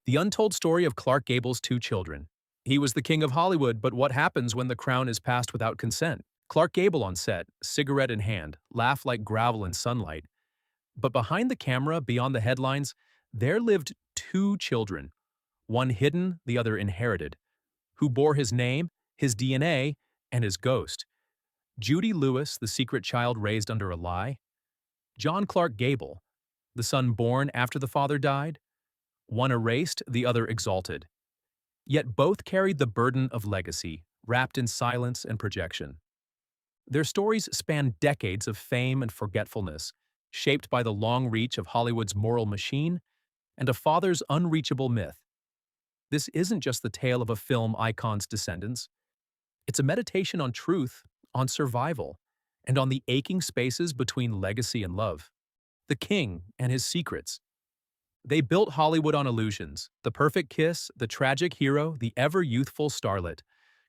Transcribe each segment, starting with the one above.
The untold story of Clark Gable's two children. He was the king of Hollywood, but what happens when the crown is passed without consent? Clark Gable on set, cigarette in hand, laughed like gravel in sunlight. But behind the camera, beyond the headlines, there lived two children, one hidden, the other inherited, who bore his name, his DNA, and his ghost. Judy Lewis, the secret child raised under a lie. John Clark Gable, the son born after the father died, one erased, the other exalted. Yet both carried the burden of legacy, wrapped in silence and projection. Their stories span decades of fame and forgetfulness, shaped by the long reach of Hollywood's moral machine and a father's unreachable myth. This isn't just the tale of a film icon's descendants. It's a meditation on truth, on survival, and on the aching spaces between legacy and love. The king and his secrets. They built Hollywood on illusions, the perfect kiss, the tragic hero, the ever-youthful starlet.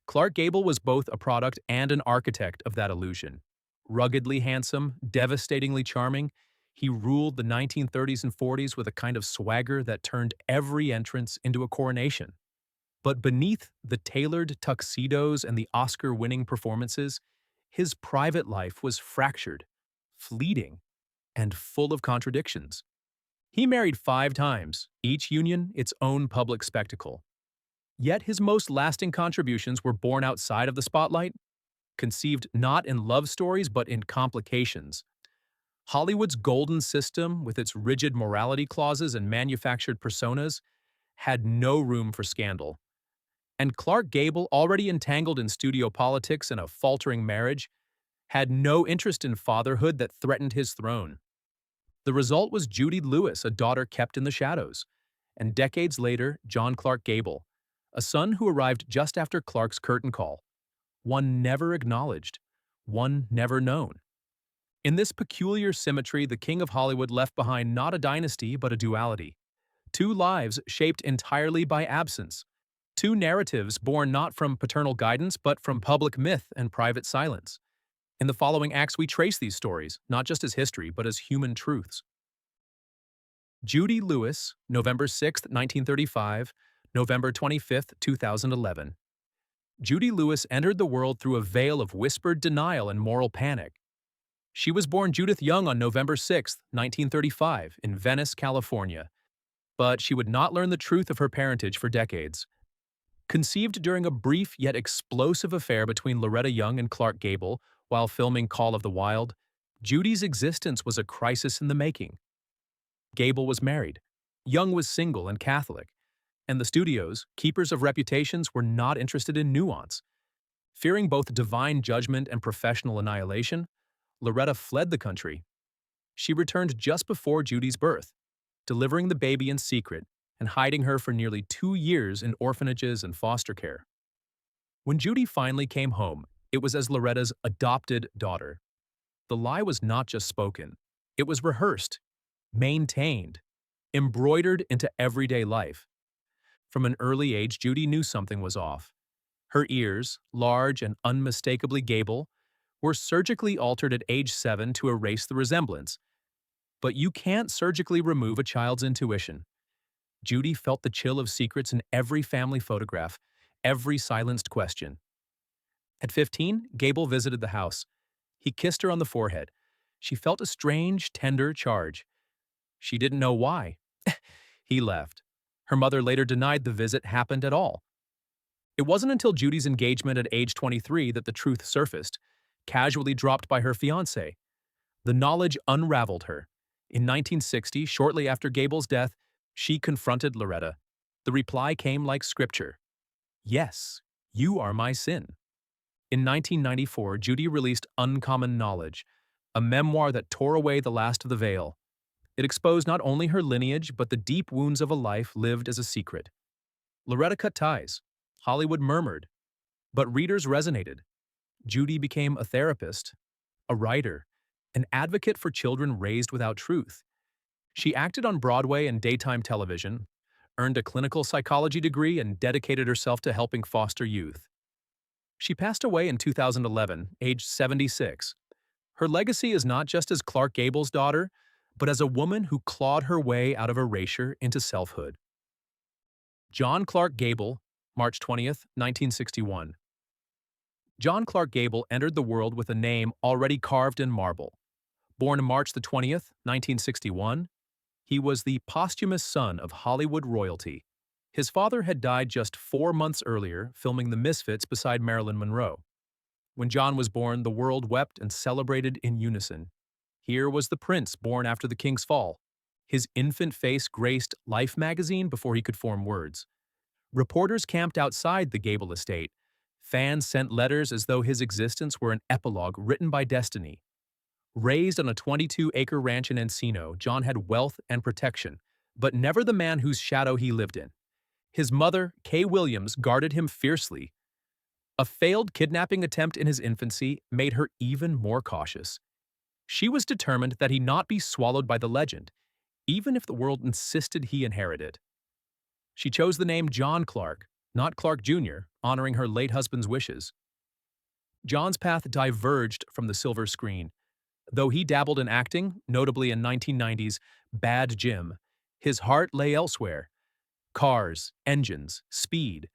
Clark Gable was both a product and an architect of that illusion. Ruggedly handsome, devastatingly charming, he ruled the 1930s and 40s with a kind of swagger that turned every entrance into a coronation. But beneath the tailored tuxedos and the Oscar-winning performances, his private life was fractured, fleeting, and full of contradictions. He married 5 times, each union its own public spectacle. Yet his most lasting contributions were born outside of the spotlight, conceived not in love stories but in complications. Hollywood's golden system, with its rigid morality clauses and manufactured personas, had no room for scandal. And Clark Gable, already entangled in studio politics and a faltering marriage, had no interest in fatherhood that threatened his throne. The result was Judy Lewis, a daughter kept in the shadows, and decades later, John Clark Gable, a son who arrived just after Clark's curtain call, one never acknowledged, one never known. In this peculiar symmetry, the king of Hollywood left behind not a dynasty but a duality. Two lives shaped entirely by absence. Two narratives born not from paternal guidance but from public myth and private silence. In the following acts we trace these stories, not just as history but as human truths. Judy Lewis, November 6, 1935, November 25, 2011. Judy Lewis entered the world through a veil of whispered denial and moral panic. She was born Judith Young on November 6, 1935, in Venice, California. But she would not learn the truth of her parentage for decades. Conceived during a brief yet explosive affair between Loretta Young and Clark Gable while filming Call of the Wild, Judy's existence was a crisis in the making. Gable was married. Young was single and Catholic. And the studios, keepers of reputations, were not interested in nuance. Fearing both divine judgment and professional annihilation, Loretta fled the country. She returned just before Judy's birth, delivering the baby in secret and hiding her for nearly 2 years in orphanages and foster care. When Judy finally came home, it was as Loretta's adopted daughter. The lie was not just spoken. It was rehearsed, maintained, embroidered into everyday life. From an early age, Judy knew something was off. Her ears, large and unmistakably Gable, were surgically altered at age 7 to erase the resemblance. But you can't surgically remove a child's intuition. Judy felt the chill of secrets in every family photograph, every silenced question. At 15, Gable visited the house. He kissed her on the forehead. She felt a strange, tender charge. She didn't know why. He left. Her mother later denied the visit happened at all. It wasn't until Judy's engagement at age 23 that the truth surfaced, casually dropped by her fiancé. The knowledge unraveled her. In 1960, shortly after Gable's death, she confronted Loretta. The reply came like scripture. Yes, you are my sin. In 1994, Judy released Uncommon Knowledge, a memoir that tore away the last of the veil. It exposed not only her lineage, but the deep wounds of a life lived as a secret. Loretta cut ties. Hollywood murmured. But readers resonated. Judy became a therapist, a writer, an advocate for children raised without truth. She acted on Broadway and daytime television, earned a clinical psychology degree, and dedicated herself to helping foster youth. She passed away in 2011, aged 76. Her legacy is not just as Clark Gable's daughter, but as a woman who clawed her way out of erasure into selfhood. John Clark Gable, March 20th, 1961. John Clark Gable entered the world with a name already carved in marble. Born March the 20th, 1961, he was the posthumous son of Hollywood royalty. His father had died just 4 months earlier filming The Misfits beside Marilyn Monroe. When John was born, the world wept and celebrated in unison. Here was the prince born after the king's fall. His infant face graced Life magazine before he could form words. Reporters camped outside the Gable estate. Fans sent letters as though his existence were an epilogue written by destiny. Raised on a 22-acre ranch in Encino, John had wealth and protection, but never the man whose shadow he lived in. His mother, Kay Williams, guarded him fiercely. A failed kidnapping attempt in his infancy made her even more cautious. She was determined that he not be swallowed by the legend, even if the world insisted he inherit it. She chose the name John Clark, not Clark Jr., honoring her late husband's wishes. John's path diverged from the silver screen. Though he dabbled in acting, notably in 1990's Bad Jim, his heart lay elsewhere. Cars, engines, speed.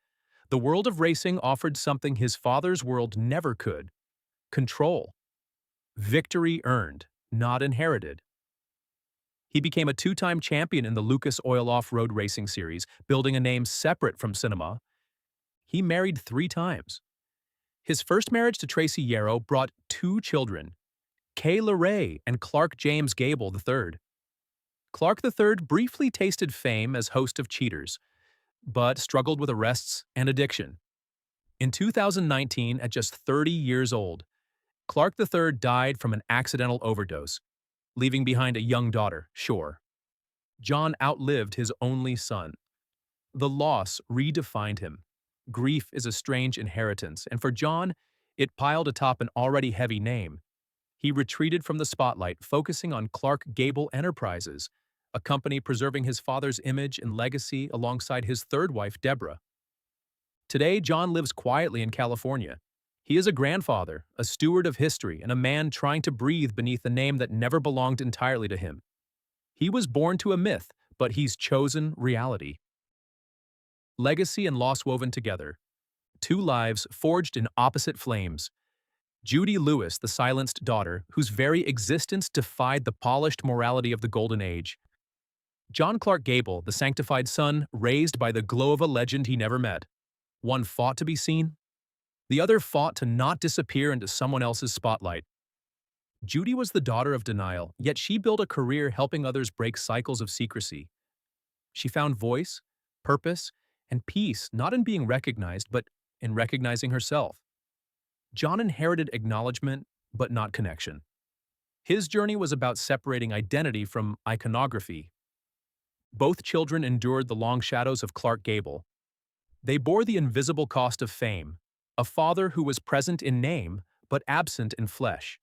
The world of racing offered something his father's world never could: control. Victory earned, not inherited. He became a two-time champion in the Lucas Oil Off-Road Racing Series, building a name separate from cinema. He married 3 times. His first marriage to Tracy Yarrow brought 2 children, Kay LaRae and Clark James Gable III. Clark III briefly tasted fame as host of Cheaters, but struggled with arrests and addiction. In 2019, at just 30 years old, Clark III died from an accidental overdose, leaving behind a young daughter, Shore. John outlived his only son. The loss redefined him. Grief is a strange inheritance, and for John, it piled atop an already heavy name. He retreated from the spotlight, focusing on Clark Gable Enterprises, a company preserving his father's image and legacy alongside his third wife, Deborah. Today, John lives quietly in California. He is a grandfather, a steward of history, and a man trying to breathe beneath a name that never belonged entirely to him. He was born to a myth, but he's chosen reality. Legacy and loss woven together. 2 lives forged in opposite flames. Judy Lewis, the silenced daughter, whose very existence defied the polished morality of the Golden Age. John Clark Gable, the sanctified son, raised by the glow of a legend he never met. One fought to be seen. The other fought to not disappear into someone else's spotlight. Judy was the daughter of denial, yet she built a career helping others break cycles of secrecy. She found voice, purpose, and peace not in being recognized, but in recognizing herself. John inherited acknowledgement, but not connection. His journey was about separating identity from iconography. Both children endured the long shadows of Clark Gable. They bore the invisible cost of fame, a father who was present in name, but absent in flesh.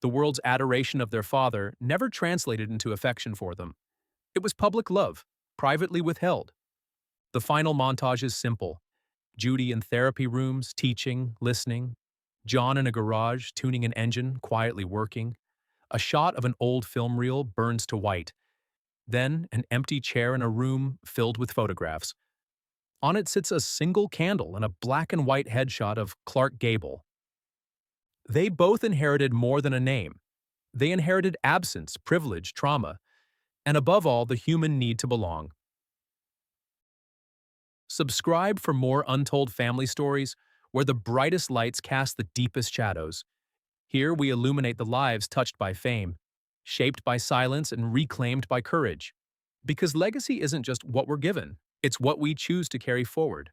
The world's adoration of their father never translated into affection for them. It was public love, privately withheld. The final montage is simple. Judy in therapy rooms, teaching, listening. John in a garage, tuning an engine, quietly working. A shot of an old film reel burns to white. Then, an empty chair in a room filled with photographs. On it sits a single candle and a black and white headshot of Clark Gable. They both inherited more than a name. They inherited absence, privilege, trauma, and above all, the human need to belong. Subscribe for more untold family stories where the brightest lights cast the deepest shadows. Here we illuminate the lives touched by fame, shaped by silence and reclaimed by courage. Because legacy isn't just what we're given, it's what we choose to carry forward.